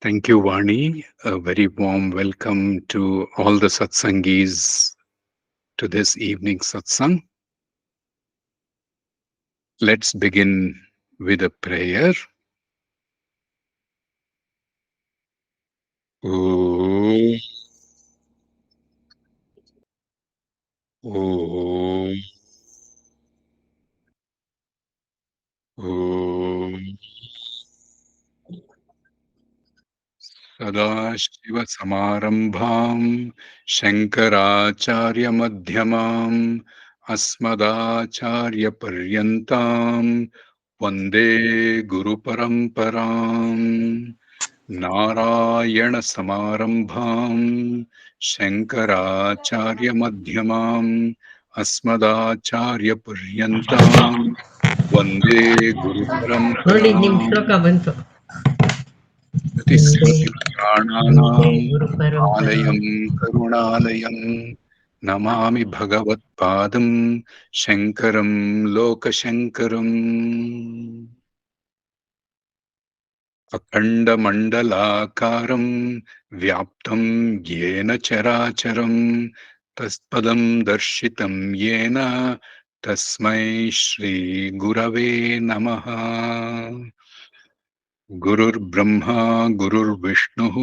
Thank you, Vani. A very warm welcome to all the satsangis to this evening satsang. Let's begin with a prayer. Om, Om, Om. Sadashiva Samarambham Shankaracharya Madhyamam Asmadacharya Paryantam Vande Guru Paramparam Narayana Samarambham Shankaracharya Madhyamam Asmadacharya Paryantam Vande Guru ನೋಡಿ ನಿಮ್ ಶ್ಲೋಕ Paramparam ಬಂತು. ಮುಂದೆ ಮುಂದೆ Pratismriti ಗುರು ಪರಂಪರೆ. आलयं करुणालयं नमामि भगवत्पादं शङ्करं लोकशङ्करम् अखण्डमण्डलाकारं व्याप्तं येन चराचरं तत्पदं दर्शितं येन तस्मै श्रीगुरवे नमः गुरुर्ब्रह्मा गुरुर्विष्णुः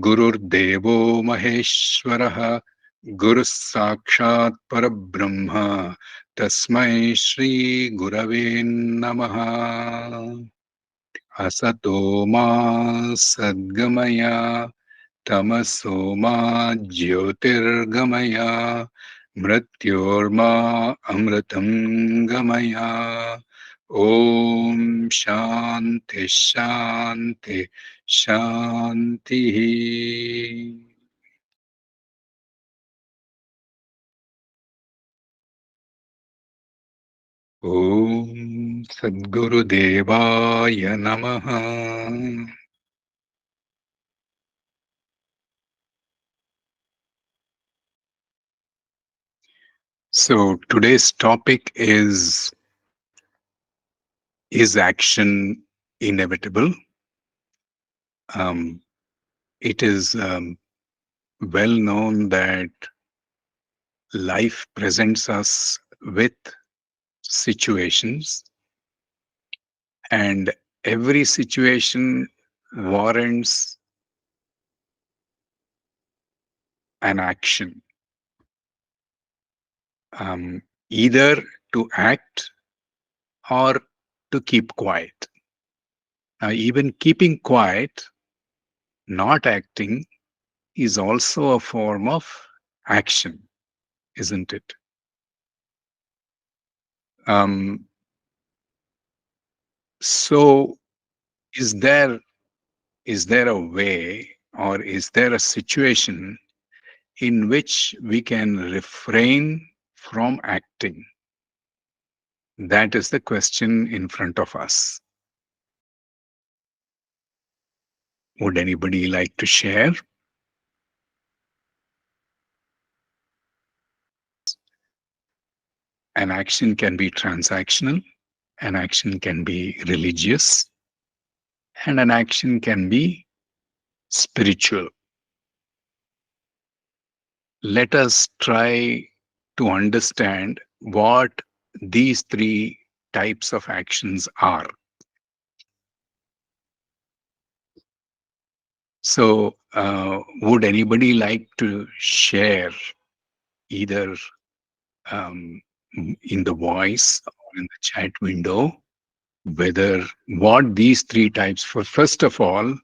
गुरुर्देवो महेश्वरः गुरुः साक्षात् परब्रह्म तस्मै श्रीगुरवे नमः असतो मा सद्गमय तमसो मा ज्योतिर्गमय मृत्योर्मा अमृतं गमय ॐ शान्ति शान्ति शान्तिः ॐ सद्गुरुदेवाय नमः So today's topic is action inevitable? It is well known that life presents us with situations, and every situation warrants an action, either to act or to keep quiet. Now, even keeping quiet, not acting, is also a form of action, isn't it? So, is there a way, or is there a situation in which we can refrain from acting? That is the question in front of us. Would anybody like to share? An action can be transactional, an action can be religious, and an action can be spiritual. Let us try to understand what these three types of actions are. So, would anybody like to share either in the voice or in the chat window whether what these three types for? First of all,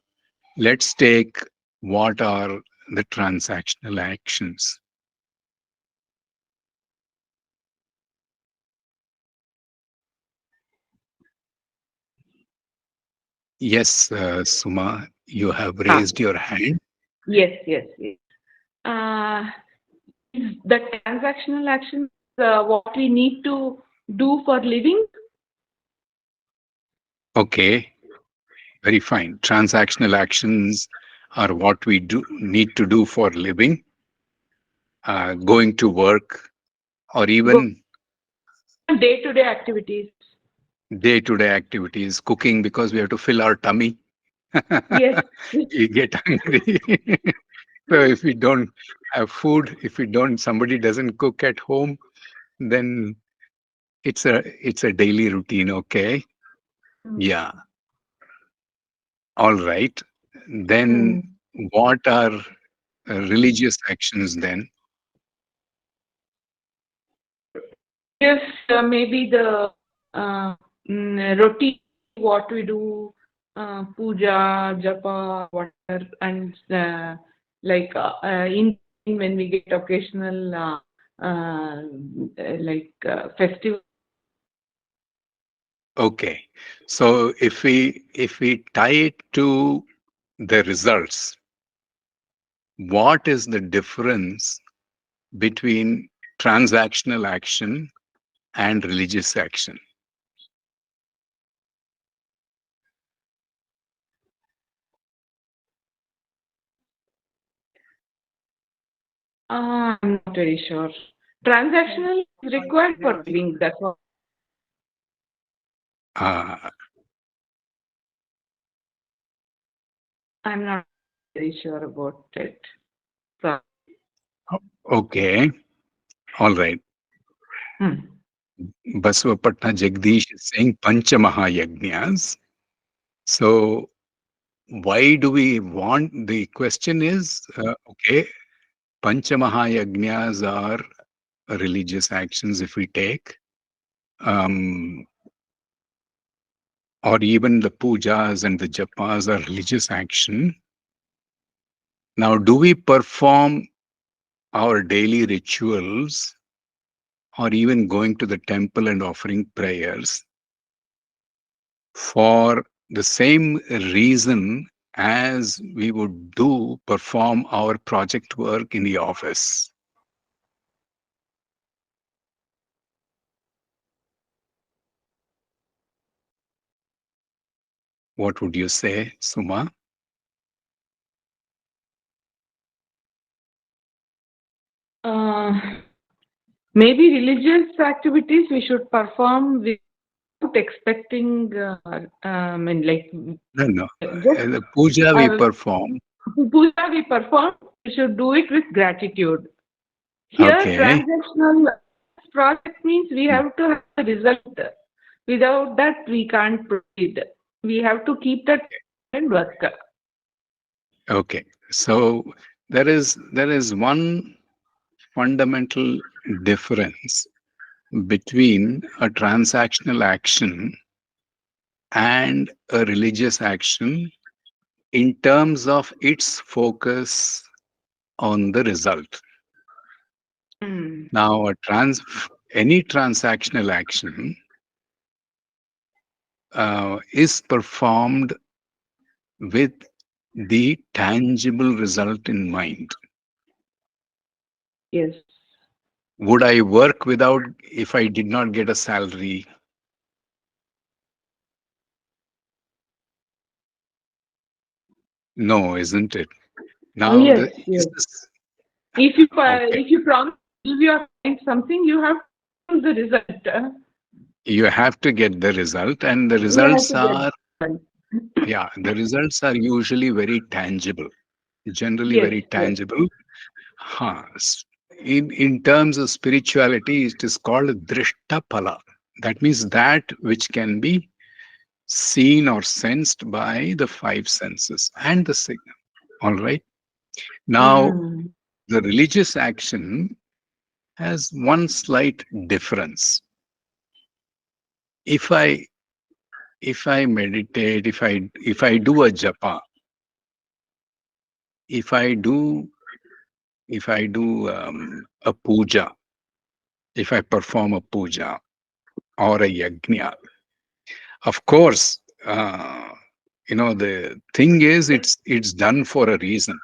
let's take what are the transactional actions. Yes, Suma, you have Ah, raised your hand. yes. Uh, the transactional action, what we need to do for living. Okay, very fine. Transactional actions are what we need to do for living, going to work, or even Day-to-day activities. day-to-day activities, cooking because we have to fill our tummy, Yes. You get hungry. So if we don't have food, if we don't, somebody doesn't cook at home, then it's a daily routine. Okay. Yeah. All right. Then Mm. what are religious actions then? Yes, maybe the routine, what we do, puja, japa, whatever, and like in when we get occasional festival. Okay. So if we tie it to the results, what is the difference between transactional action and religious action? I'm not very sure. Transactional is required for living. That's what Uh, I'm not very sure about it. So, okay. All right. hmm. Baswapatna Jagdish is saying Pancha Mahayagnyas. So why do we want? The question is, okay, Pancha Mahayagnyas are religious actions if we take, um, or even the pujas and the japas are religious action. Now, do we perform our daily rituals or even going to the temple and offering prayers for the same reason as we would do perform our project work in the office? What would you say, Suma? uh, maybe religious activities we should perform without expecting, and like No, no. just The puja we uh, perform. puja we perform, we should do it with gratitude. Here, Okay. transactional project means we have to have a result. Without that, we can't proceed. We have to keep that and work. Okay. So there is one fundamental difference between a transactional action and a religious action in terms of its focus on the result. Mm. Now, any transactional action is performed with the tangible result in mind. Yes. Would I work without if I did not get a salary? No, isn't it? Now, Yes, is yes. this okay? If you promise to give your client something, you have to do the result. You have to get the result, and the You have results to get are, the result. yeah, the results are usually very tangible, generally Yes, very yes. tangible. Huh. In terms of spirituality, it is called drishta phala. That means that which can be seen or sensed by the five senses and the signal. All right. Now, Mm. the religious action has one slight difference. If I meditate, if I do a japa, if I do a puja, if I perform a puja or a yajna, of course, the thing is, it's done for a reason.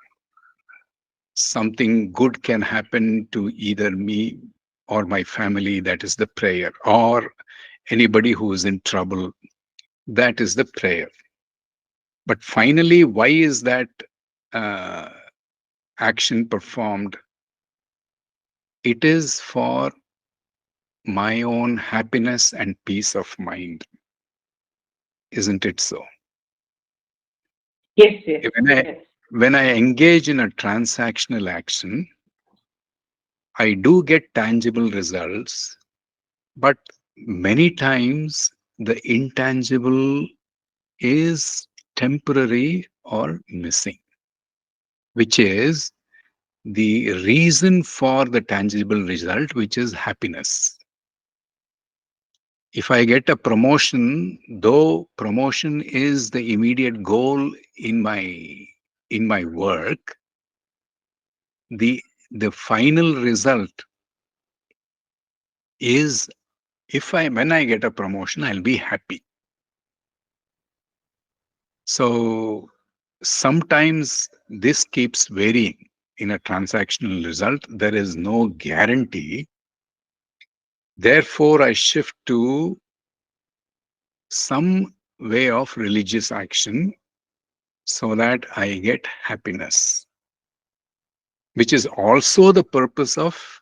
Something good can happen to either me or my family. That is the prayer, or anybody who is in trouble. That is the prayer. But finally, why is that uh, action performed? It is for my own happiness and peace of mind. Isn't it so? Yes, yes, When I, yes. when I engage in a transactional action, I do get tangible results, but many times the intangible is temporary or missing, which is the reason for the tangible result, which is happiness. If I get a promotion, though promotion is the immediate goal in my work, the the final result is, if I when I get a promotion, I'll be happy. So sometimes this keeps varying in a transactional result. There is no guarantee. Therefore, I shift to some way of religious action so that I get happiness, which is also the purpose of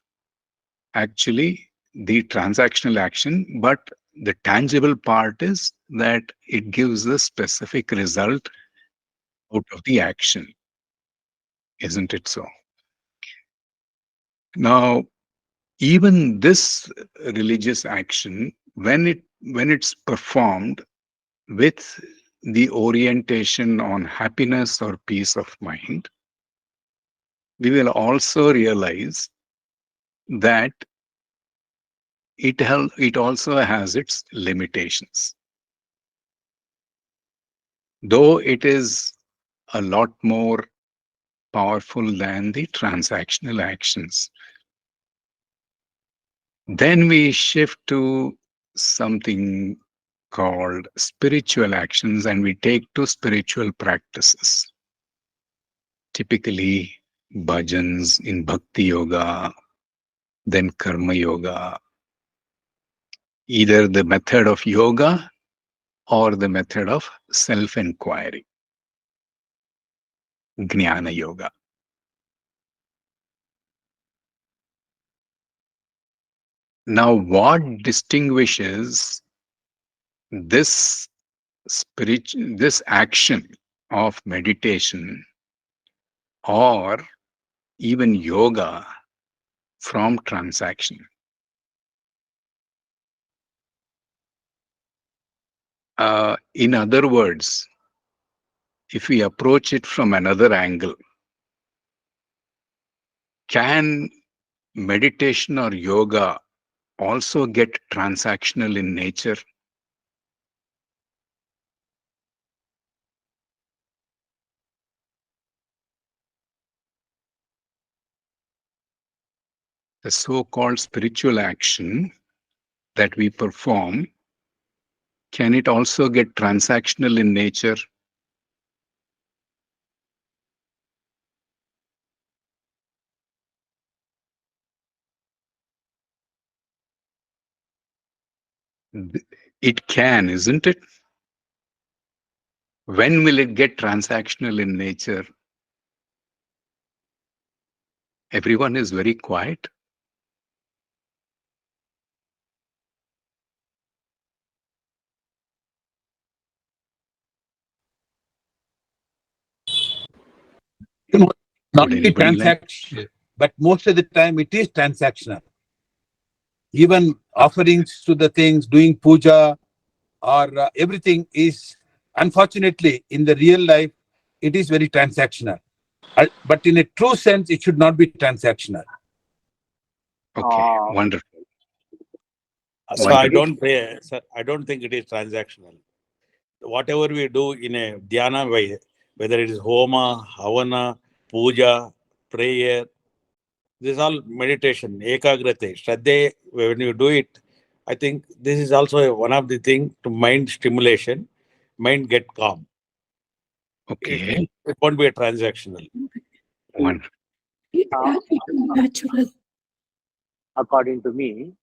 actually the transactional action. But the tangible part is that it gives a specific result out of the action. Isn't it so? Now, even this religious action, when it's performed with the orientation on happiness or peace of mind, we will also realize that it also has its limitations. Though it is a lot more powerful than the transactional actions. Then we shift to something called spiritual actions, and we take to spiritual practices. Typically, bhajans in bhakti yoga, then karma yoga, either the method of yoga or the method of self inquiry, jnana yoga. Now, what distinguishes this this action of meditation or even yoga from transaction? In other words, if we approach it from another angle, can meditation or yoga also get transactional in nature? The so-called spiritual action that we perform, can it also get transactional in nature? It can, isn't it? When will it get transactional in nature? Everyone is very quiet. You know, not Would only anybody like to transaction, share? but most of the time it is transactional. Even offerings to the things, doing puja or everything is, unfortunately, in the real life, it is very transactional. But in a true sense, it should not be transactional. Okay, wonderful. So I Wonderful. don't pray, sir. I don't think it is transactional. Whatever we do in a dhyana way, whether it is homa, havana, puja, prayer, this is all meditation, ekagrate, shraddha. When you do it, I think this is also one of the thing to mind stimulation, mind get calm. Okay, It won't be a transactional. wonderful. Natural. According to me,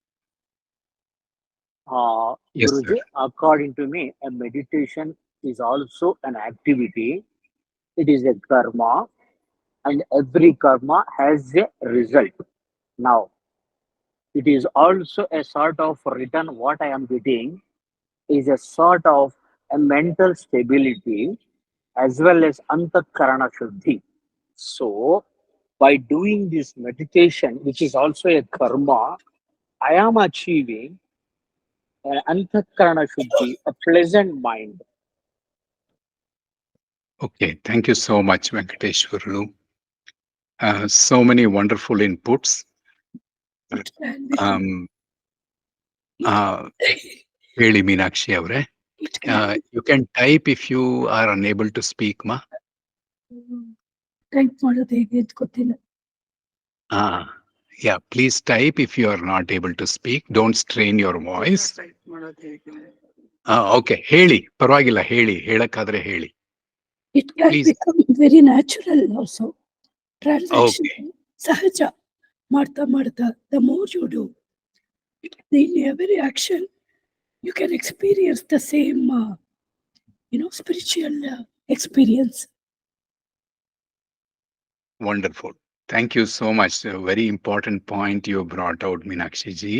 Yes, sir. Guruji, according to me, a meditation is also an activity. It is a karma, and every karma has a result. Now, it is also a sort of return. What I am getting is a sort of a mental stability as well as antakarana shuddhi. So, by doing this meditation, which is also a karma, I am achieving an antakarana shuddhi, a pleasant mind. Okay, thank you so much, Venkateshwarlu. So many wonderful inputs. Um, uh, ಹೇಳಿ ಮೀನಾಕ್ಷಿ ಅವರೇ. You can type if you are unable to speak, ma. Type ಮಾಡೋದು ಹೇಗೆ ಅಂತ ಗೊತ್ತಿಲ್ಲ. Yeah, please type if you are not able to speak. Don't strain your voice. Okay, ಹೇಳಿ, ಪರವಾಗಿಲ್ಲ, ಹೇಳಕ್ಕಾದ್ರೆ ಹೇಳಿ. It can Please. become very natural also. Transaction ಸಹಜ ಮಾಡ್ತಾ ಮಾಡ್ತಾ, the more you do, in every action, you can experience the same, spiritual experience. Wonderful. Thank you so much. A very important point you brought out, Meenakshi ji.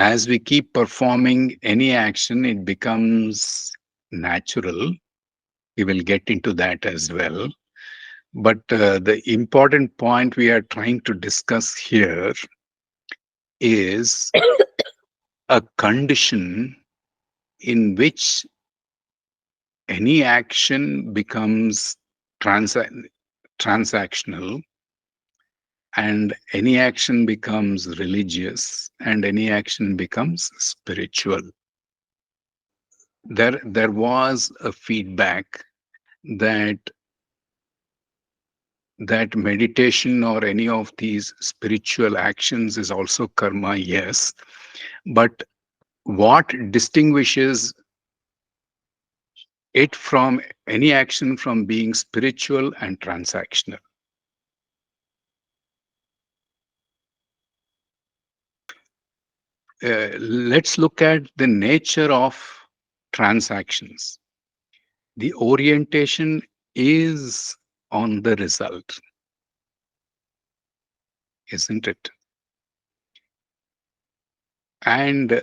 As we keep performing any action, it becomes natural. We will get into that as well. But the important point we are trying to discuss here is a condition in which any action becomes transactional, and any action becomes religious, and any action becomes spiritual. There was a feedback that meditation or any of these spiritual actions is also karma, yes. But what distinguishes it from any action from being spiritual and transactional? Let's look at the nature of transactions. The orientation is on the result, isn't it? And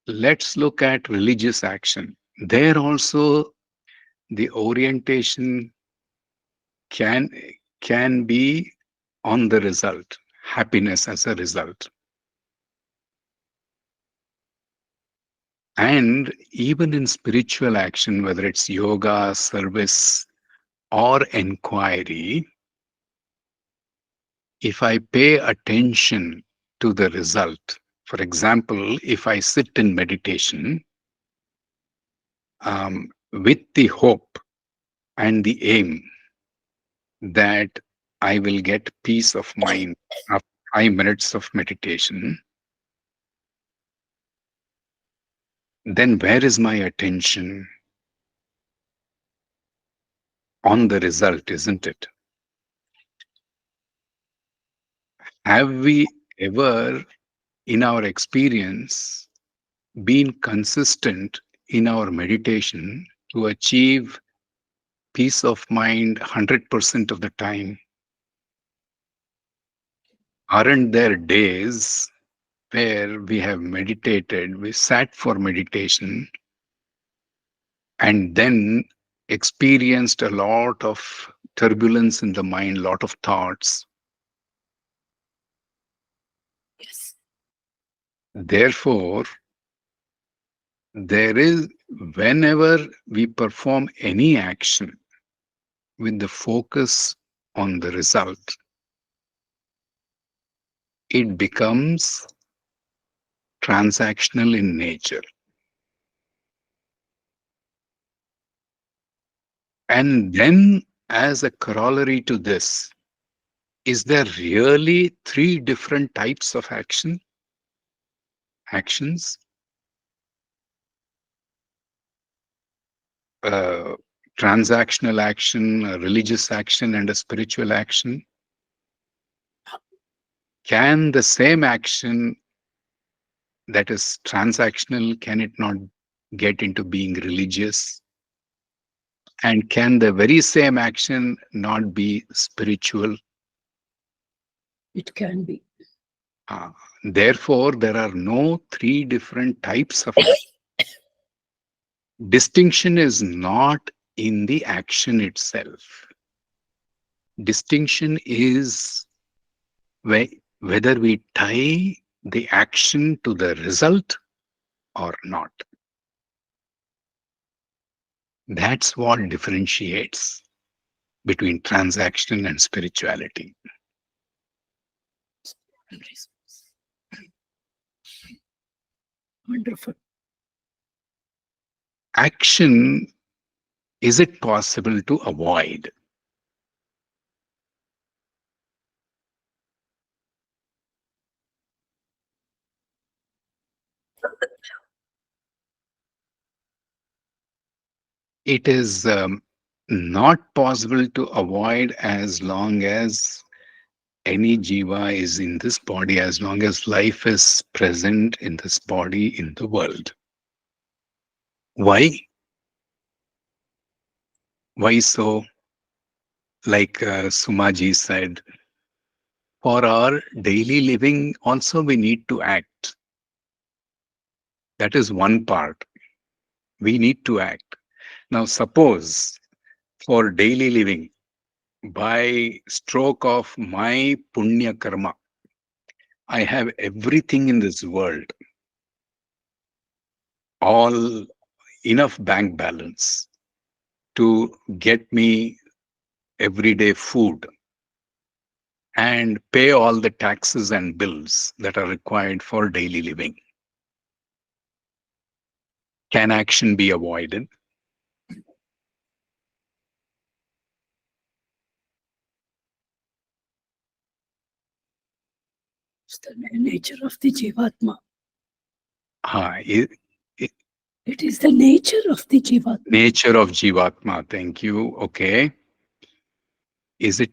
let's look at religious action. There also, the orientation can be on the result, happiness as a result. And even in spiritual action, whether it's yoga, service, or inquiry, if I pay attention to the result, for example, if I sit in meditation with the hope and the aim that I will get peace of mind after 5 minutes of meditation, then where is my attention? On the result, isn't it? Have we ever, in our experience, been consistent in our meditation to achieve peace of mind 100% of the time? Aren't there days where we have meditated, we sat for meditation, and then experienced a lot of turbulence in the mind, lot of thoughts? Yes. Therefore, there is, whenever we perform any action with the focus on the result, it becomes transactional in nature. And then, as a corollary to this, is there really 3 different types of actions? Transactional action, a religious action, and a spiritual action? Can the same action that is transactional, can it not get into being religious? And can the very same action not be spiritual? It can be. Therefore, there are no 3 different types of action. distinction is not in the action itself. Distinction is whether we tie the action to the result or not. That's what differentiates between transaction and spirituality. Wonderful. Action, is it possible to avoid? It is not possible to avoid as long as any jiva is in this body, as long as life is present in this body, in the world. Why? Why so? Like Sumaji said, for our daily living also we need to act. That is one part. We need to act. Now suppose for daily living, by stroke of my punya karma, I have everything in this world, all enough bank balance to get me everyday food and pay all the taxes and bills that are required for daily living. Can action be avoided? It's the nature of the Jivatma. It is the nature of the Jivatma. Nature of Jivatma, thank you. Okay. Is it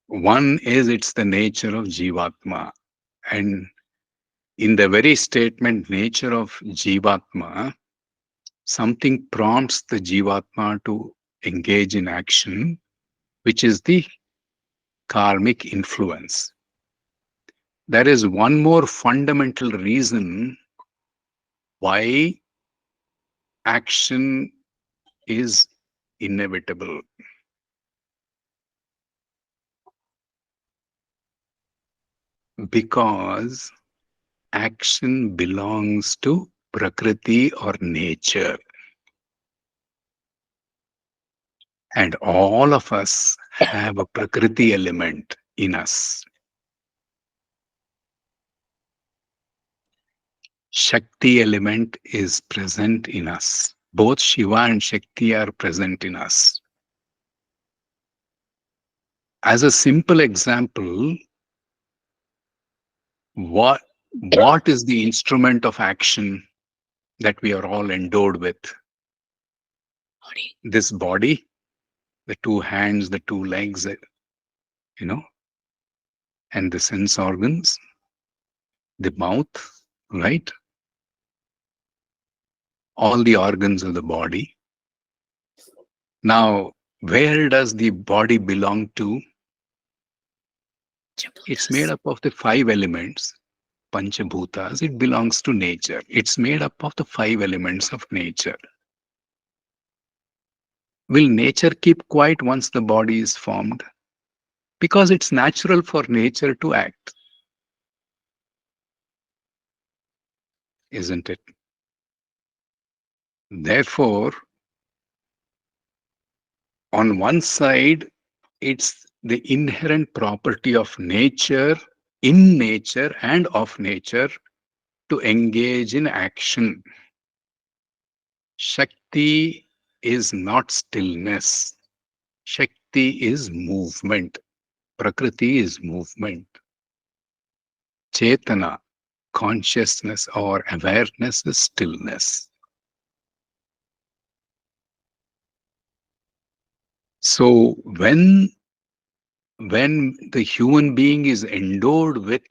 one is it's the nature of Jivatma. And in the very statement, nature of Jivatma, something prompts the Jivatma to engage in action, which is the karmic influence. There is one more fundamental reason why action is inevitable. Because action belongs to Prakriti or nature. And all of us have a Prakriti element in us. Shakti element is present in us. Both Shiva and Shakti are present in us. As a simple example, what is the instrument of action that we are all endowed with? This body, the two hands, the two legs, and the sense organs, the mouth, right? All the organs of the body. Now, where does the body belong to? It's made up of the 5 elements, Panchabhutas. It belongs to nature. It's made up of the 5 elements of nature. Will nature keep quiet once the body is formed? Because it's natural for nature to act. Isn't it? Therefore, on one side, it's the inherent property of nature, in nature and of nature, to engage in action. Shakti is not stillness. Shakti is movement. Prakriti is movement. Chetana, consciousness or awareness, is stillness. So when the human being is endowed with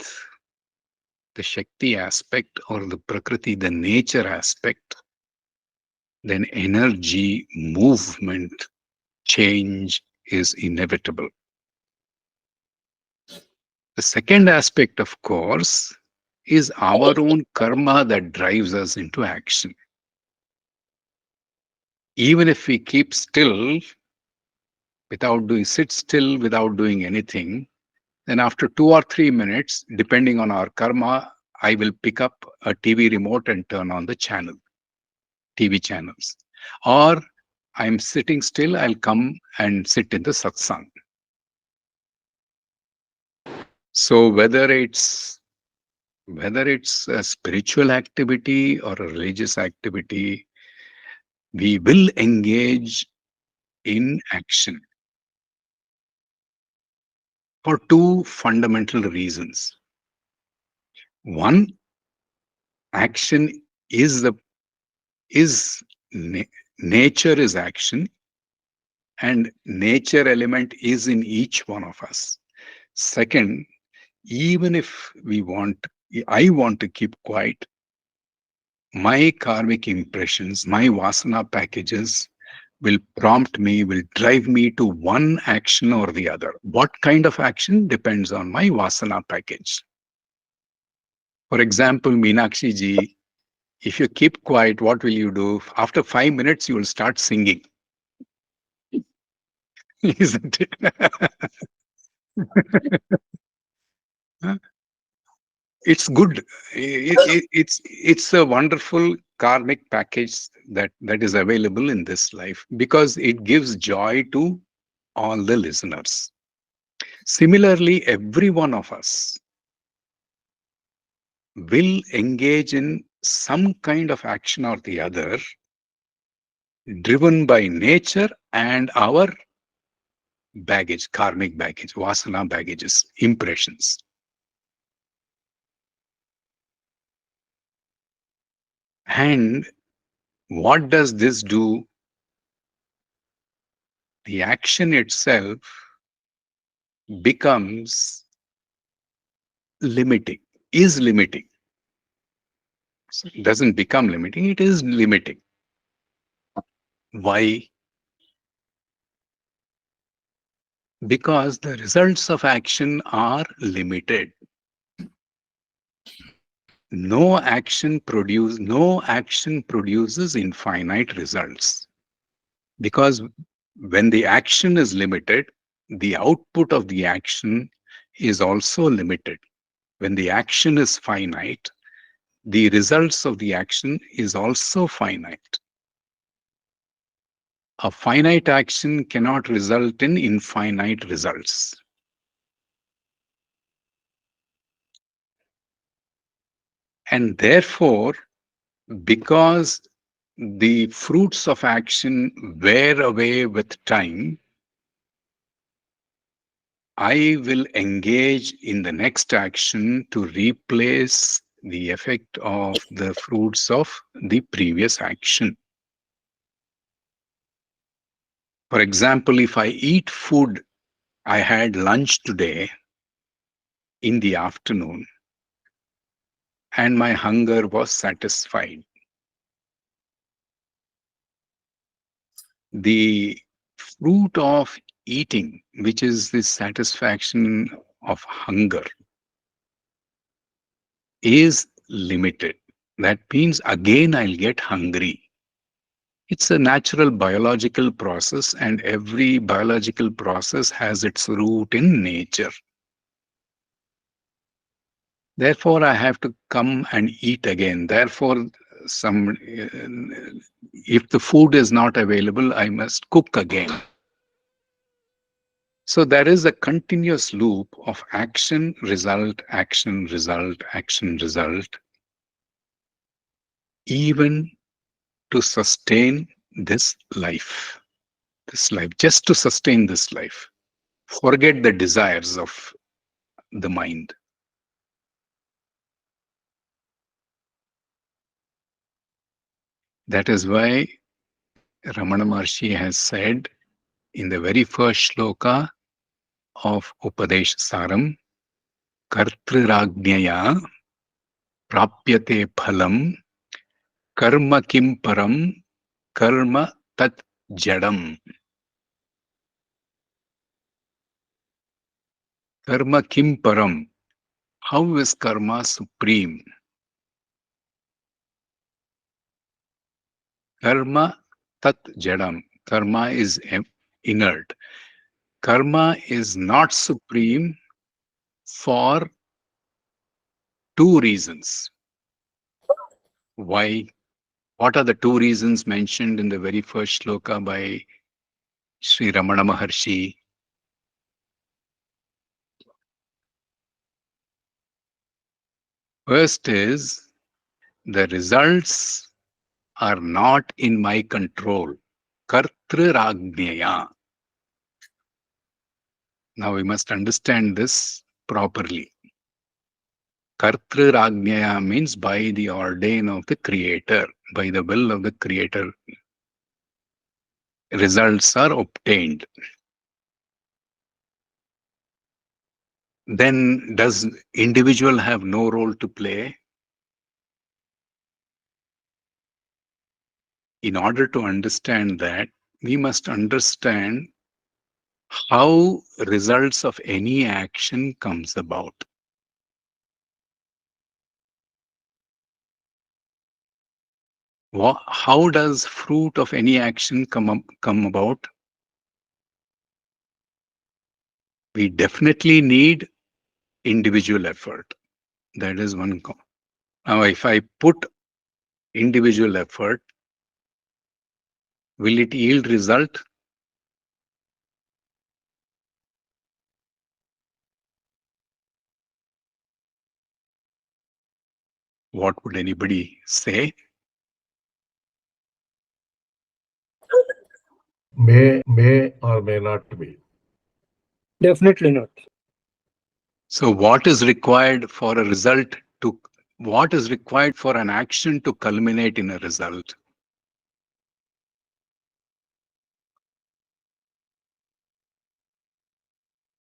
the Shakti aspect or the Prakriti, the nature aspect, then energy, movement, change is inevitable. The second aspect, of course, is our own karma that drives us into action. even if we keep still, sit still without doing anything, then after 2 or 3 minutes, depending on our karma, I will pick up a TV remote and turn on the channel, TV channels. Or I'm sitting still, I'll come and sit in the satsang. So whether it's a spiritual activity or a religious activity, we will engage in action for two fundamental reasons. One, action is nature is action, and nature element is in each one of us. Second, even if I want to keep quiet, my karmic impressions, my vasana packages will prompt me, will drive me to one action or the other. What kind of action depends on my vasana package. For example, Meenakshi ji, if you keep quiet, what will you do? After 5 minutes, you will start singing. Isn't it? It's good. It's a wonderful karmic package that is available in this life because it gives joy to all the listeners. Similarly, every one of us will engage in some kind of action or the other, driven by nature and our baggage, karmic baggage, vasana baggages, impressions. And what does this do? The action itself becomes limiting, is limiting. So it doesn't become limiting, it is limiting. Why? Because the results of action are limited. No action produces infinite results. Because when the action is limited, the output of the action is also limited. When the action is finite, the results of the action is also finite. A finite action cannot result in infinite results. And therefore, because the fruits of action wear away with time, I will engage in the next action to replace the effect of the fruits of the previous action. For example, if I eat food, I had lunch today in the afternoon and my hunger was satisfied. The fruit of eating, which is the satisfaction of hunger, is limited. That means again I'll get hungry. It's a natural biological process, and every biological process has its root in nature. Therefore, I have to come and eat again. Therefore, if the food is not available, I must cook again. So there is a continuous loop of action, result, action, result, action, result, even to sustain this life, just to sustain this life. Forget the desires of the mind. That is why Ramana Maharshi has said in the very first shloka of Upadesha Saram, Kartriragnaya prapyate phalam karma kim param karma tat jadam. Karma kim param. How is karma supreme? Karma Tat Jadam. Karma is inert. Karma is not supreme for two reasons. Why? What are the two reasons mentioned in the very first shloka by Sri Ramana Maharshi? First is the results are not in my control. Kartraragnyaya. Now we must understand this properly. Kartraragnyaya means by the ordain of the Creator, by the will of the Creator, results are obtained. Then does individual have no role to play? In order to understand that, we must understand how results of any action comes about. How does fruit of any action come about? We definitely need individual effort. That is one. Now, if I put individual effort, will it yield result? What would anybody say? May or may not be. Definitely not. So what is required for a result to, what is required for an action to culminate in a result?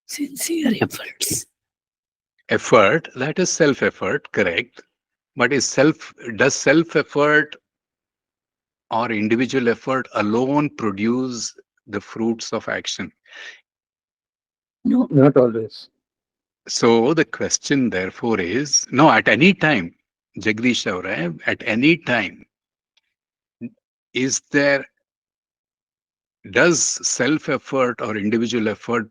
Sincere efforts. Effort, that is self-effort, correct. But does self-effort or individual effort alone produce the fruits of action? No, Not always. So the question therefore is, no, at any time, Jagdish Avray, at any time, does self-effort or individual effort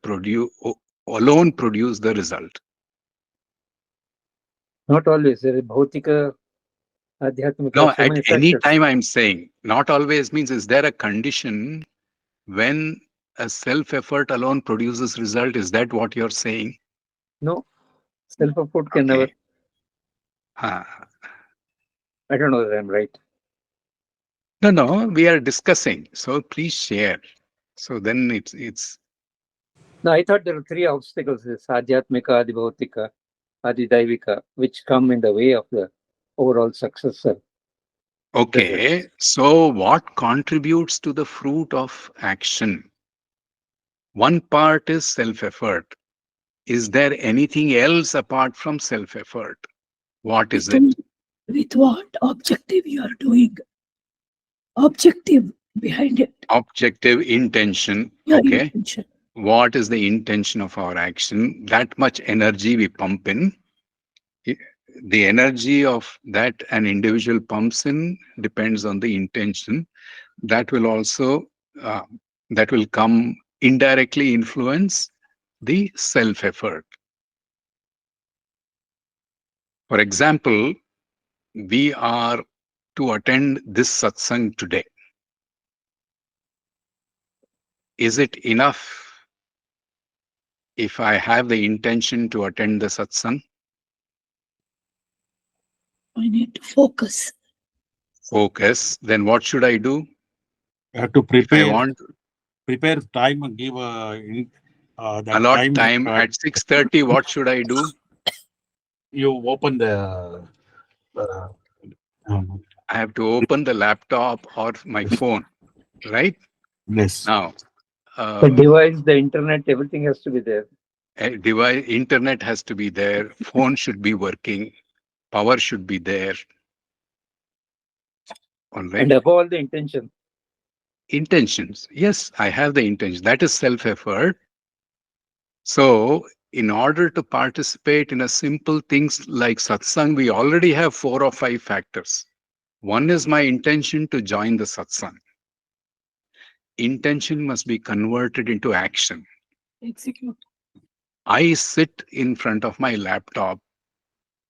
alone produce the result? Not always. There is Bhautika, No, Adhyatmika, so at many any factors. time I'm saying, not always means, is there a condition when a self-effort alone produces result? Is that what you're saying? No, self-effort can never. Okay. Ah. I don't know whether I'm right. No, we are discussing. So please share. So then it's No, I thought there are three obstacles: this Adhyatmika, Adibhautika, Adidaivika, which come in the way of the overall success. okay. So what contributes to the fruit of action? One part is self-effort. Is there anything else apart from self-effort? What is it? with what objective you are doing? Objective behind it. Objective intention. Your Okay. intention. What is the intention of our action? That much energy we pump in. The energy of that an individual pumps in depends on the intention. That will also that will come indirectly influence the self-effort. For example, we are to attend this satsang today. Is it enough if I have the intention to attend the satsang? I need to focus. Focus. Then what should I do? You have to If I want prepare time and give that allot time. time at 6:30, what should I do? You open the. I have to open the laptop or my phone, right? Yes. Now, The device, the internet, everything has to be there. device, internet has to be there, phone should be working, power should be there. All right. And above all, the intention. Intentions. Yes, I have the intention. That is self-effort. So, in order to participate in a simple things like satsang, we already have 4 or 5 factors. One is my intention to join the satsang. intention must be converted into action. Execute. I sit in front of my laptop.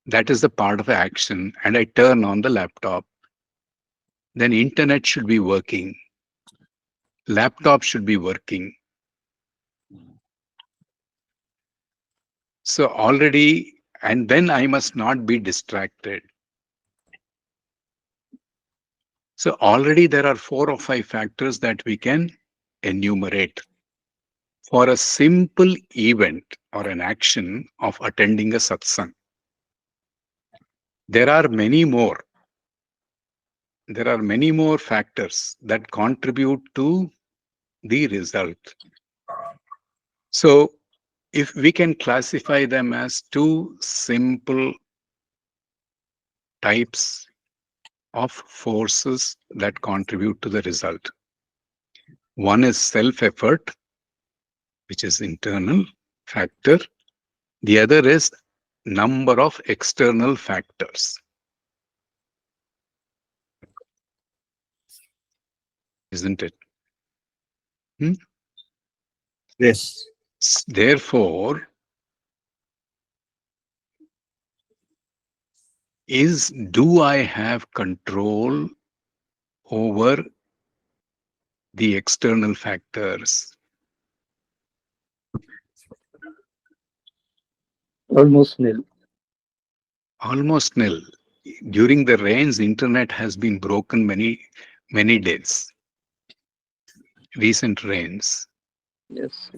That is the part of action, and I turn on the laptop. Then internet should be working. Laptop should be working. So already, and then I must not be distracted. So already there are 4 or 5 factors that we can enumerate for a simple event or an action of attending a satsang. There are many more. There are many more factors that contribute to the result. So if we can classify them as 2 simple types of forces that contribute to the result. One is self-effort, which is internal factor. The other is number of external factors. Isn't it? Yes. Therefore, do I have control over the external factors? Almost nil. Almost nil. During the rains, internet has been broken many days. Recent rains. Yes.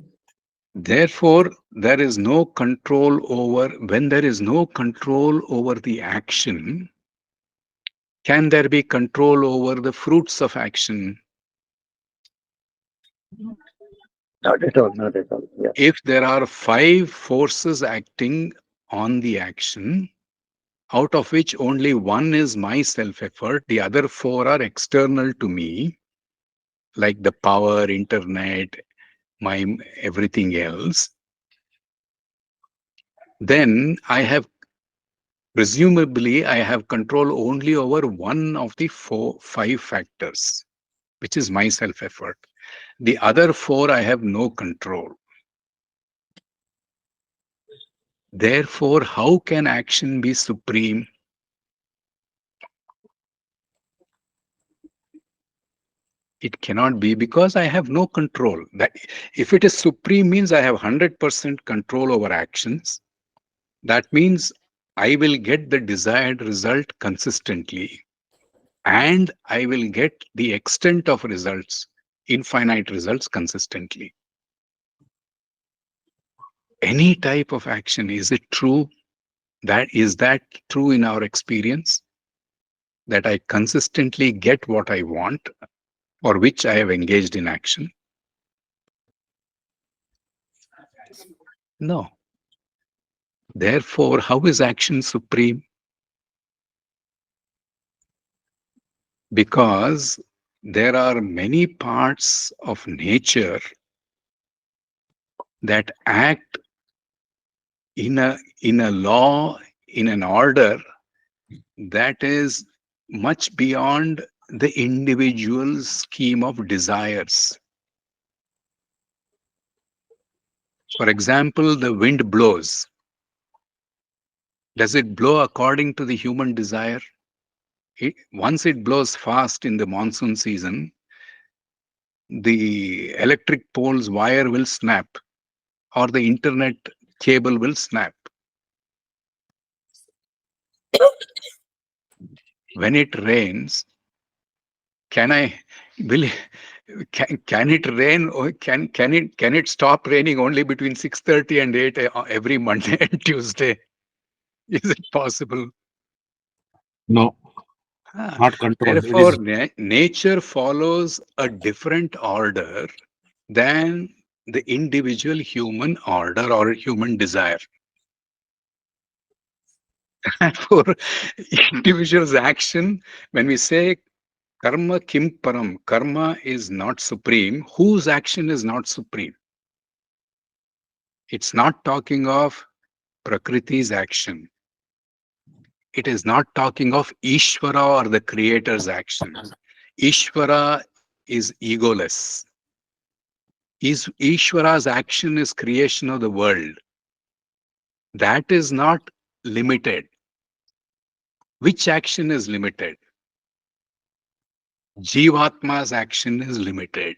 Therefore, there is no control over, when there is no control over the action, can there be control over the fruits of action? Not at all. Not at all. Yeah. If there are 5 forces acting on the action, out of which only one is my self-effort, the other 4 are external to me, like the power, internet, my everything else, then presumably I have control only over one of the 5 factors, which is my self-effort. The other 4 I have no control. Therefore, how can action be supreme? It cannot be, because I have no control. That if it is supreme means I have 100% control over actions. That means I will get the desired result consistently, and I will get the extent of results, infinite results, consistently. Any type of action, is it true? Is that true in our experience? That I consistently get what I want, for which I have engaged in action? No. Therefore, how is action supreme? Because there are many parts of nature that act in a law, in an order that is much beyond the individual's scheme of desires. For example, the wind blows. Does it blow according to the human desire? Once it blows fast in the monsoon season, the electric pole's wire will snap, or the internet cable will snap. When it rains, can it rain, or can it stop raining only between 6:30 and 8 every Monday and Tuesday? Is it possible? No, Ah, not controlled. It Therefore, is nature follows a different order than the individual human order or human desire. For individual's action, when we say karma kim param, karma is not supreme, whose action is not supreme? It's not talking of Prakriti's action. It is not talking of Ishvara or the creator's action. Ishvara is egoless. Is Ishvara's action is creation of the world. That is not limited. Which action is limited? Jivatma's action is limited.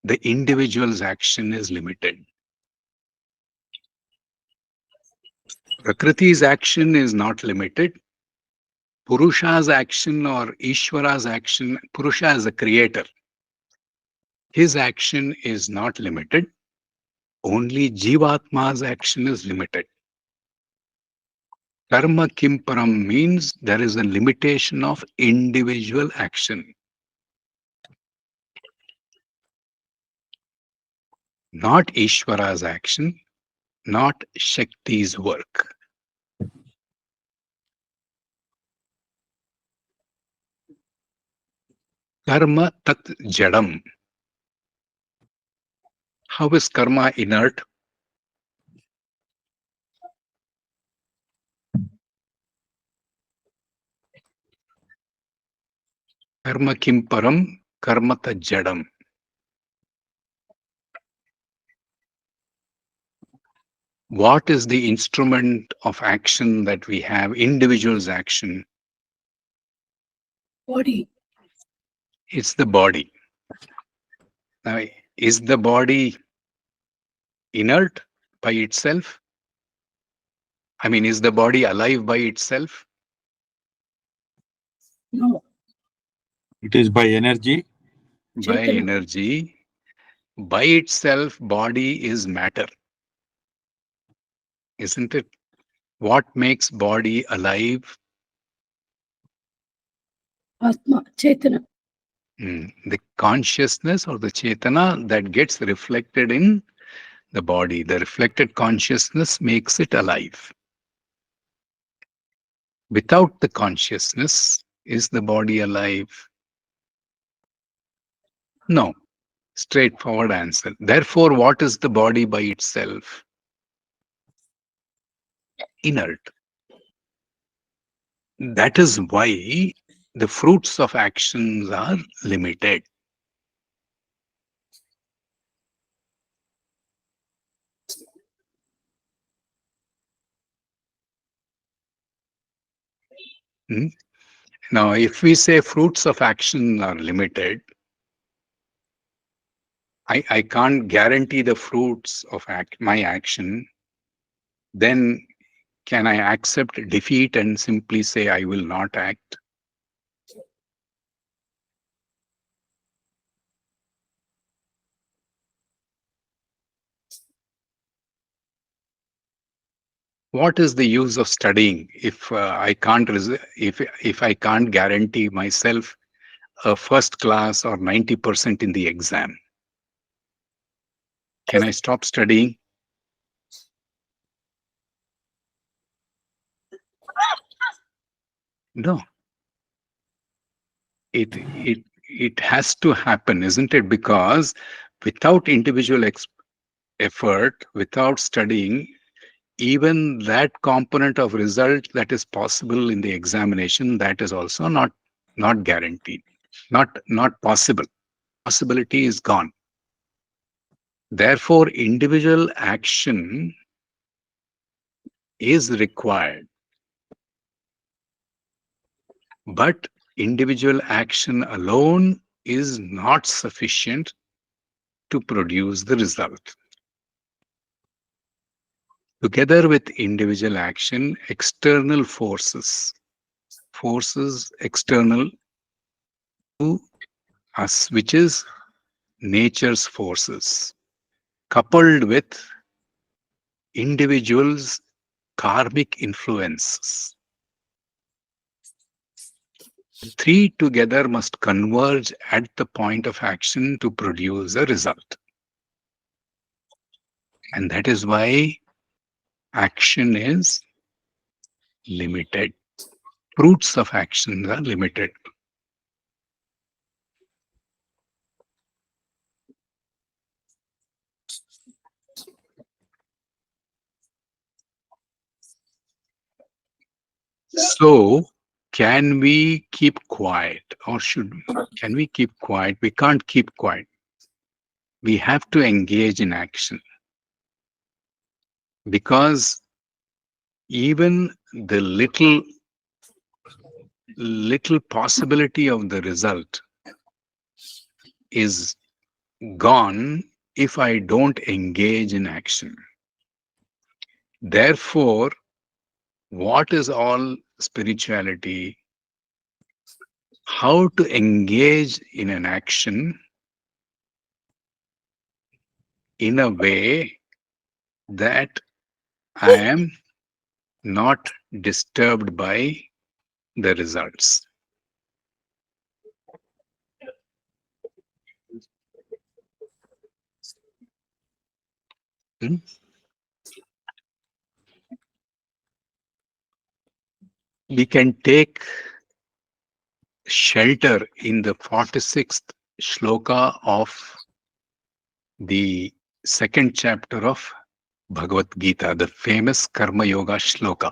The individual's action is limited. Prakriti's action is not limited. Purusha's action or Ishvara's action, Purusha is the creator. His action is not limited. Only Jivatma's action is limited. Karma kimparam means there is a limitation of individual action. Not Ishvara's action, not Shakti's work. Karma tat jadam. How is karma inert? Karma kimparam, karma tat jadam. What is the instrument of action that we have? Individual's action. Body. It's the body. Now, is the body inert by itself? I mean, is the body alive by itself? No. It is by energy. By Chaitanya. energy. By itself, body is matter. Isn't it? What makes body alive? Atma. Chaitanya. The consciousness or the Chaitana that gets reflected in the body. The reflected consciousness makes it alive. Without the consciousness, is the body alive? No. Straightforward answer. Therefore, what is the body by itself? Inert. That is why the fruits of actions are limited. Now, if we say fruits of action are limited, I can't guarantee the fruits of my action, then can I accept defeat and simply say I will not act? What is the use of studying if I can't if I can't guarantee myself a first class or 90% in the exam? Can I stop studying? No. It has to happen, isn't it? Because without individual effort, without studying, even that component of result that is possible in the examination, that is also not guaranteed, not possible. Possibility is gone. Therefore, individual action is required. But individual action alone is not sufficient to produce the result. Together with individual action, external forces external to us, which is nature's forces, coupled with individuals' karmic influences. The three together must converge at the point of action to produce a result. And that is why action is limited. Fruits of action are limited. So, can we keep quiet or can we keep quiet? We can't keep quiet. we have to engage in action, because even the little possibility of the result is gone if I don't engage in action. Therefore, what is all spirituality? How to engage in an action in a way that I am not disturbed by the results. Hmm? We can take shelter in the 46th shloka of the second chapter of Bhagavad Gita, the famous Karma Yoga shloka.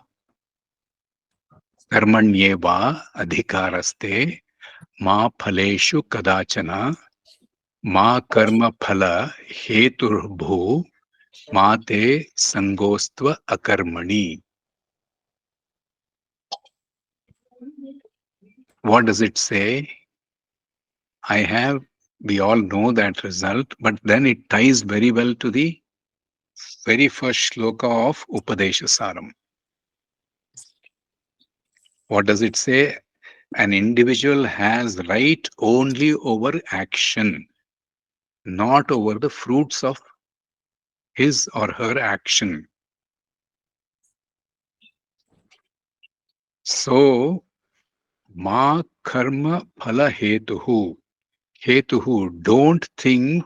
Karmanyeva adhikaraste ma phaleshu kadachana ma karma phala heturbhu ma te sangostva akarmani. What does it say? We all know that result, but then it ties very well to the very first shloka of Upadesha Saram. What does it say? An individual has right only over action, not over the fruits of his or her action. So, ma karma phala hetuhu. Hetuhu, don't think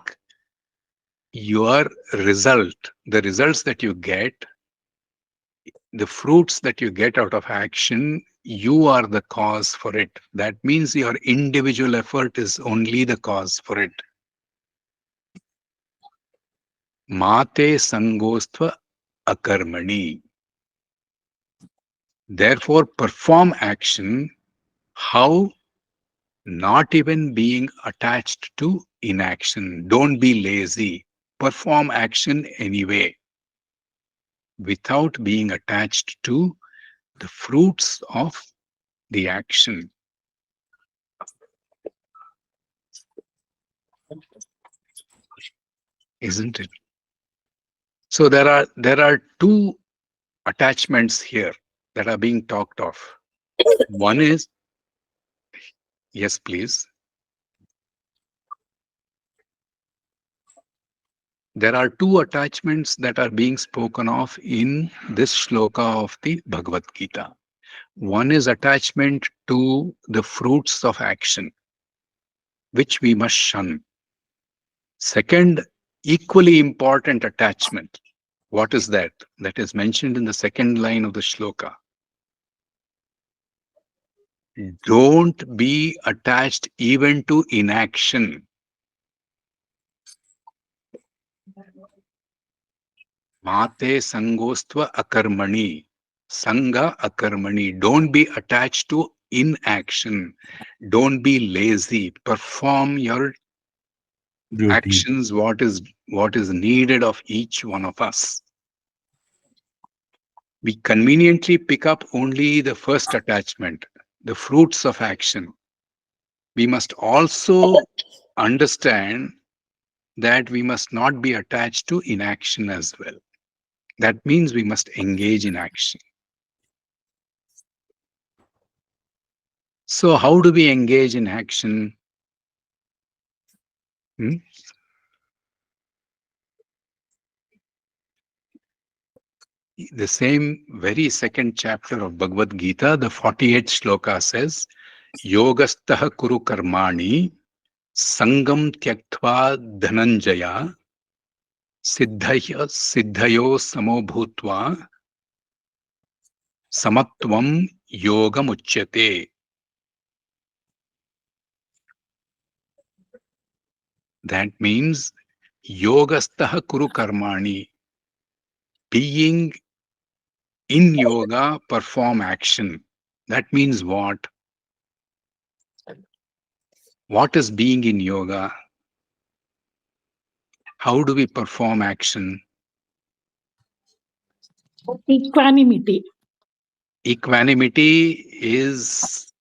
your result, the results that you get, the fruits that you get out of action, you are the cause for it. That means your individual effort is only the cause for it. Mate sangostva akarmani. Therefore, perform action. How? Not even being attached to inaction. Don't be lazy. Perform action anyway, without being attached to the fruits of the action. Isn't it? So there are two attachments here that are being talked of. One is, yes, please. There are two attachments that are being spoken of in this shloka of the Bhagavad Gita. One is attachment to the fruits of action, which we must shun. Second, equally important attachment. What is that? That is mentioned in the second line of the shloka. Don't be attached even to inaction. Mate sangostva akarmani. Sanga akarmani. Don't be attached to inaction. Don't be lazy. Perform your Duty. actions, what is needed of each one of us. We conveniently pick up only the first attachment, the fruits of action. We must also understand that we must not be attached to inaction as well. That means we must engage in action. So how do we engage in action? The same very second chapter of Bhagavad Gita, the 48th shloka says, Yogastaha kuru karmani sangam tyaktva dhananjaya siddhayo samo bhutva samatvam yogam uchyate. That means yogastaha kuru karmani. Being in yoga, perform action. That means what? What is being in yoga? How do we perform action? Equanimity. Equanimity is,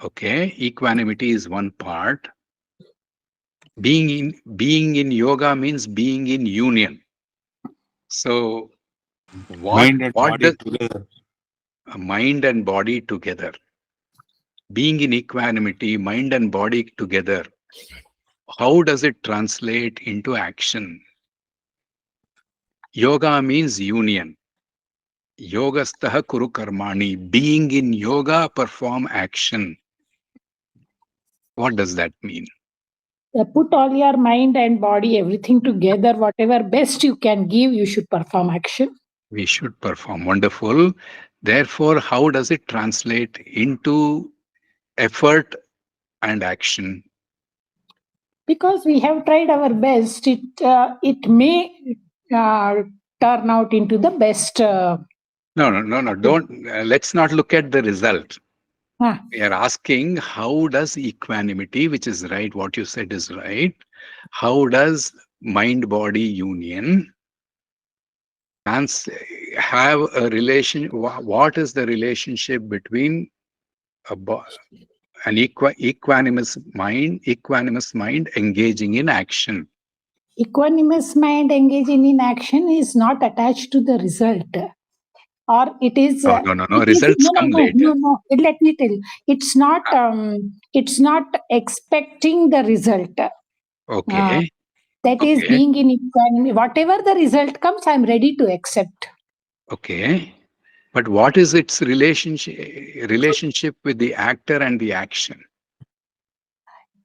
okay, equanimity is one part. Being in yoga means being in union. So Mind and what body does together. mind and body together? Being in equanimity, mind and body together, how does it translate into action? Yoga means union. Yogastaha kuru karmani. Being in yoga, perform action. What does that mean? Put all your mind and body, everything together, whatever best you can give, you should perform action. We should perform. Wonderful. Therefore, how does it translate into effort and action? Because we have tried our best, it may turn out into the best. No. Don't. Let's not look at the result. Huh. We are asking, how does equanimity, which is right, what you said is right, how does mind-body union have a relation? What is the relationship between an equanimous mind engaging in action? Equanimous mind engaging in action is not attached to the result, or it is. No. It is, Results come later. No. Let me tell you, it's not. It's not expecting the result. Okay. That is Okay. being in equanimity. Whatever the result comes, I'm ready to accept. Okay. But what is its relationship with the actor and the action?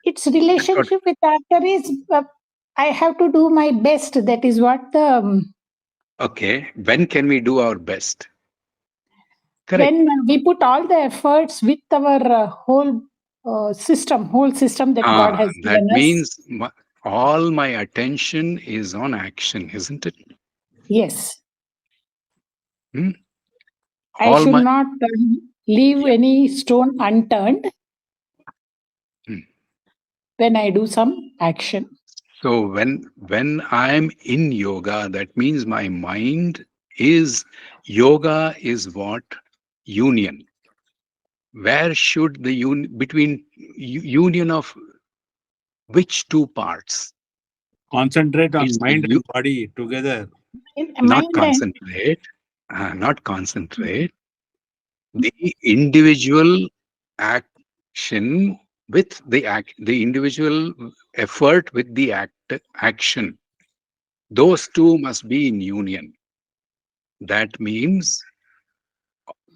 Its relationship with the actor is I have to do my best. That is what the. Okay. When can we do our best? Correct. When we put all the efforts with our whole system that God has given That us. means all my attention is on action, isn't it? Yes. Hmm? I should not leave any stone unturned when I do some action. So when I'm in yoga, that means my mind is, yoga is what? Union. Where should the between union of which two parts? Concentrate on It's mind and body together. not concentrate. Not concentrate. The individual action with the individual effort with the action. Those two must be in union. That means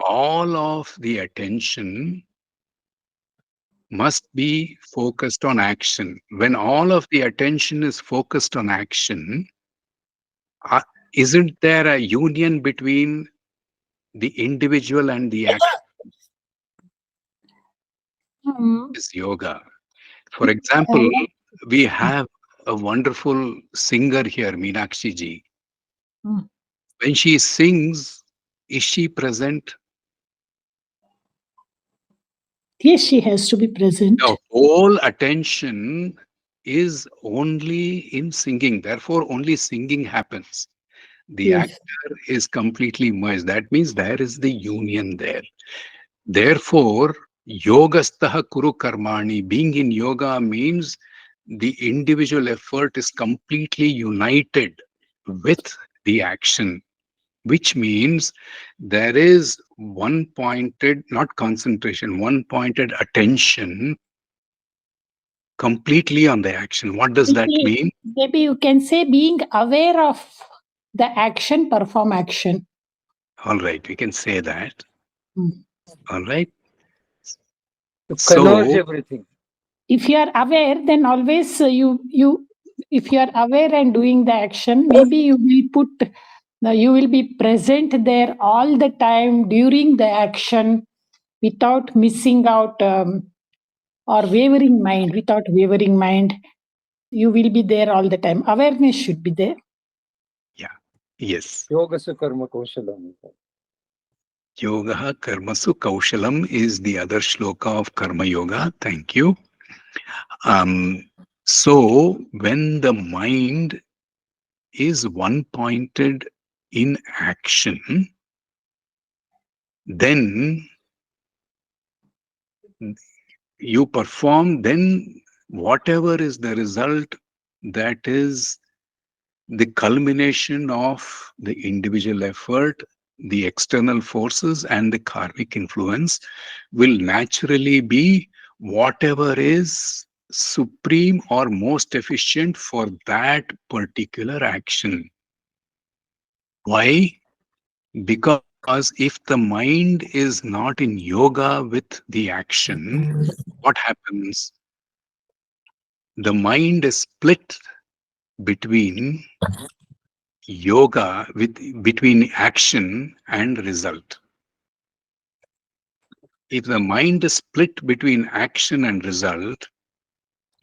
all of the attention must be focused on action. When all of the attention is focused on action, isn't there a union between the individual and the action? Is yoga. For example, we have a wonderful singer here, Meenakshi ji. When she sings, is she present? Yes, she has to be present. The whole attention is only in singing. Therefore, only singing happens. The actor is completely merged. That means there is the union there. Therefore, yogastaha kuru karmani, being in yoga means the individual effort is completely united with the action, which means there is one pointed, not concentration, one pointed attention completely on the action. What does that mean? Maybe you can say being aware of the action, perform action. All right, we can say that. All right. To converge everything. If you are aware, then always if you are aware and doing the action, maybe you will be present there all the time during the action without missing out or wavering mind. Without wavering mind, you will be there all the time. Awareness should be there. Yeah. Yes. Yogasu karma kaushalam. Yoga karmasu kaushalam is the other shloka of karma yoga. Thank you. So when the mind is one-pointed in action, then you perform, then whatever is the result, that is the culmination of the individual effort, the external forces, and the karmic influence will naturally be whatever is supreme or most efficient for that particular action. Why? Because if the mind is not in yoga with the action, what happens? The mind is split between yoga between action and result. If the mind is split between action and result,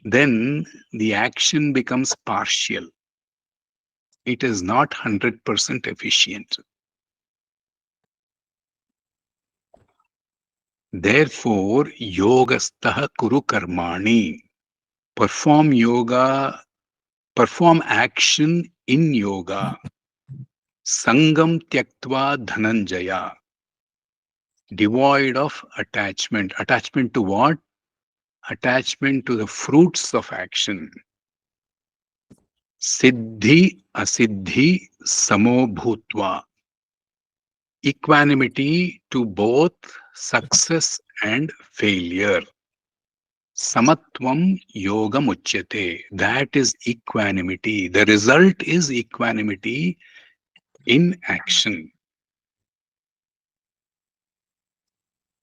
then the action becomes partial. It is not 100% efficient. Therefore, yogastaha kuru karmani. Perform yoga, perform action in yoga. Sangam tyaktva dhananjaya. Devoid of attachment. Attachment to what? Attachment to the fruits of action. Siddhi asiddhi samo bhutva. Equanimity to both success and failure. Samatvam yogam uchyate. That is equanimity. The result is equanimity in action.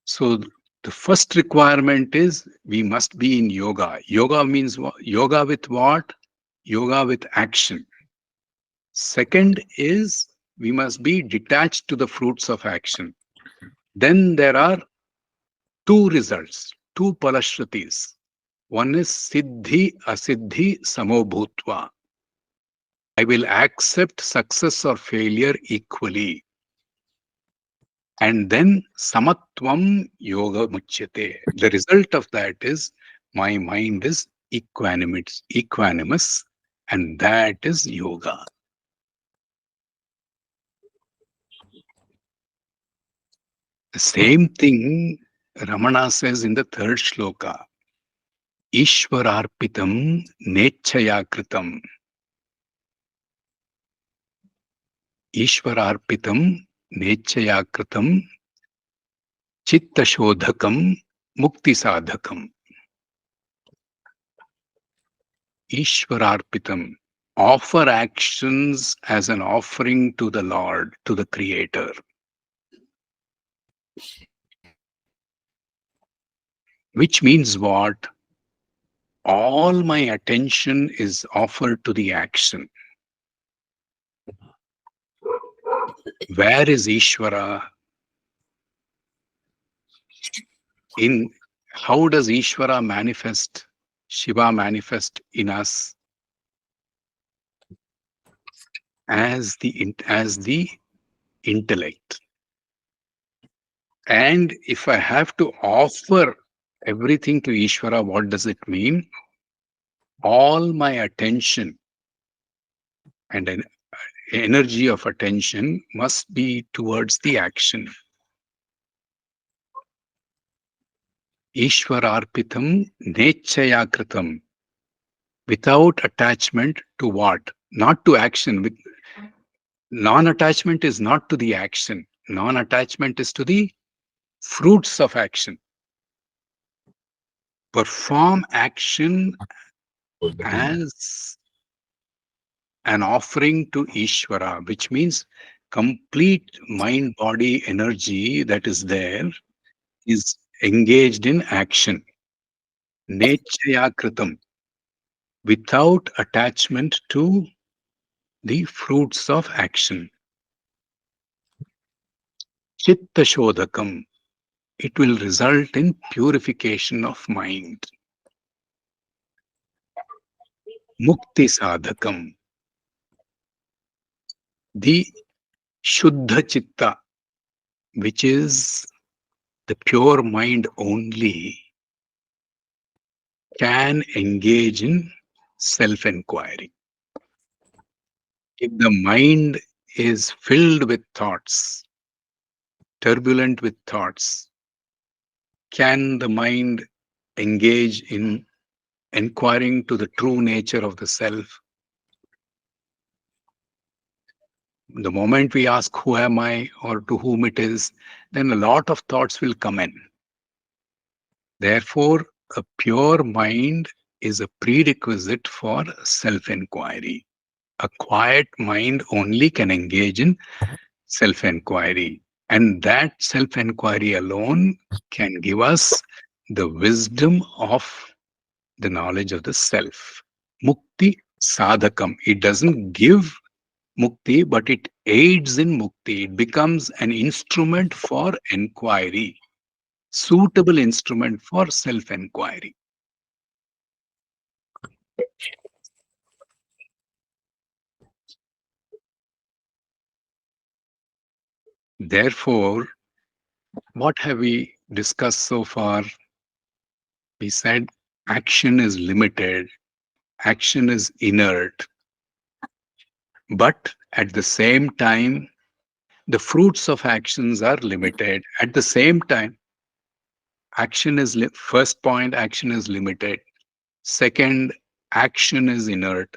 So the first requirement is we must be in yoga. Yoga means what? Yoga with what? Yoga with action. Second is we must be detached to the fruits of action. Then there are two results, two palashrutis. One is siddhi asiddhi samo bhutva. I will accept success or failure equally. And then samatvam yoga muchyate. The result of that is my mind is equanimous, and that is yoga. The same thing Ramana says in the third shloka. Ishwararpitam nechaya kritam. Ishwararpitam nechaya kritam chitta shodhakam mukti sadhakam. Ishwararpitam. Offer actions as an offering to the Lord, to the Creator. Which means what? All my attention is offered to the action. Where is Ishvara? In how does Ishvara manifest, Shiva manifest in us? As the intellect. And if I have to offer everything to Ishvara, what does it mean? All my attention and an energy of attention must be towards the action. Ishwararpitam nechaya kritam. Without attachment to what? Not to action. With non-attachment is not to the action. Non-attachment is to the fruits of action. Perform action as an offering to Ishvara, which means complete mind-body energy that is there is engaged in action. Nechaya kritam. Without attachment to the fruits of action. Chitta shodhakam. It will result in purification of mind. Mukti sadhakam. The Shuddha Chitta, which is the pure mind only, can engage in self-inquiry. If the mind is filled with thoughts, turbulent with thoughts, can the mind engage in inquiring to the true nature of the self? The moment we ask, who am I, or to whom it is, then a lot of thoughts will come in. Therefore, a pure mind is a prerequisite for self-inquiry. A quiet mind only can engage in self-inquiry. And that self-inquiry alone can give us the wisdom of the knowledge of the self. Mukti sadhakam. It doesn't give mukti, but it aids in mukti. It becomes an instrument for inquiry, suitable instrument for self-inquiry. Therefore, what have we discussed so far? We said action is limited, action is inert, but at the same time, the fruits of actions are limited. At the same time, first point, action is limited. Second, action is inert.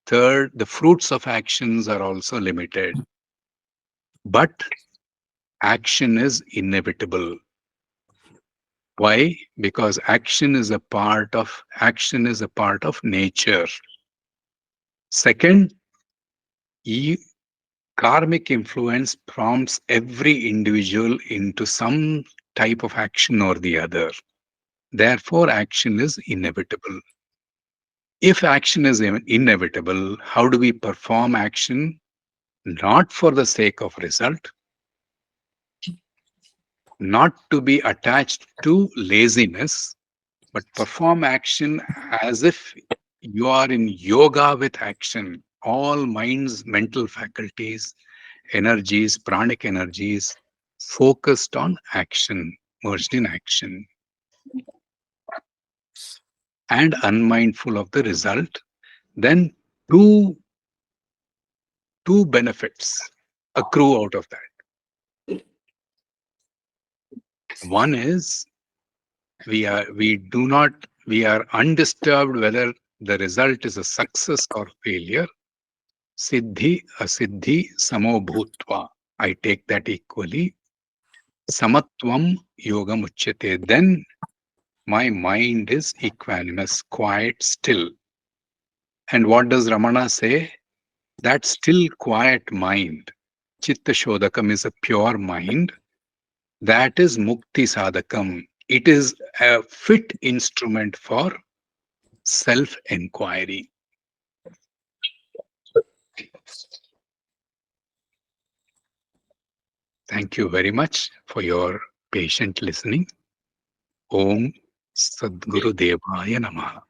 Third, the fruits of actions are also limited. But action is inevitable. Why? Because action is a part of nature. Second, karmic influence prompts every individual into some type of action or the other. Therefore, action is inevitable. If action is inevitable, how do we perform action? Not for the sake of result, not to be attached to laziness, but perform action as if you are in yoga with action. All mind's mental faculties, energies, pranic energies, focused on action, merged in action, and unmindful of the result. Then two benefits accrue out of that. One is we are undisturbed whether the result is a success or failure. Siddhi asiddhi samo bhutva. I take that equally. Samatvam yogam uchyate. Then my mind is equanimous, quiet, still. And what does Ramana say? That still quiet mind, chitta shodakam, is a pure mind. That is mukti sadhakam. It is a fit instrument for self-inquiry. Thank you very much for your patient listening. Om Sadguru Devaya Namaha.